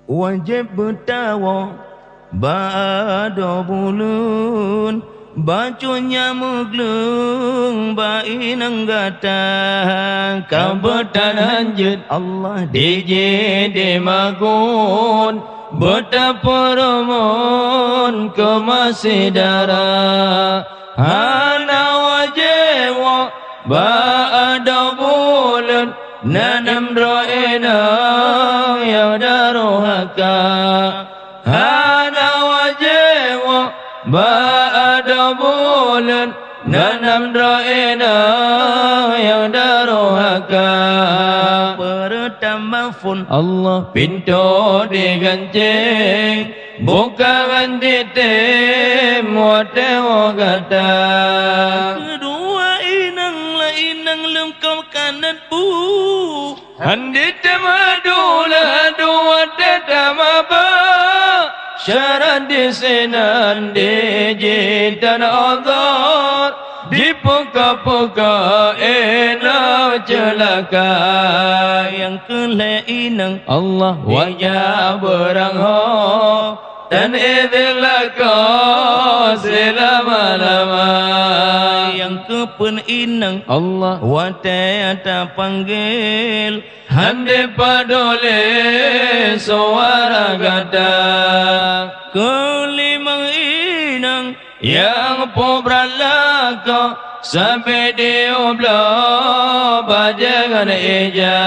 wajib bertawa ba'da bulun bacunya muglung bainang gata kabetan hanjut Allah DJ demagun betapa romon kemasidara hana wajewa ba'da bulun nanam ro'ina ya daruhaka hana wajewa ba'da bulan nanam ro'ina ya daruhaka pertama fun Allah pintu digancing bukan titik muatewa kata kedua inang lengkap kanan bu handit madula dua tetama ba syarat di senan di jitan azar di puka-puka enak celaka yang kelainan Allah wajah berangho dan idilaka selama-lama yang kepeninang Allah watayata panggil hande padole suara gada kelimang inang yang pobralaka sampai diobla bajangan eja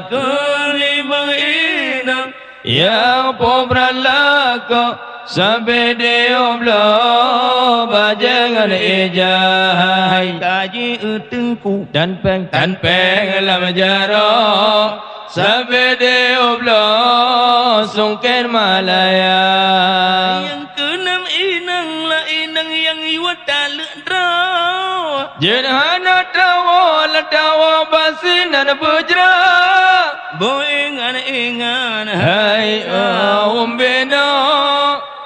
kelimang inang yang pobralaka sampai diobla bajangan eja kaji utengku dan peng lam jaro sampai diobla sungken malaya yang keenam inang la inang yang iwata ledra jenhana tawa basinan bujra boingan hai umbena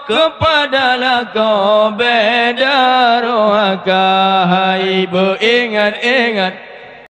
kepada lako beda rohaka hai beringat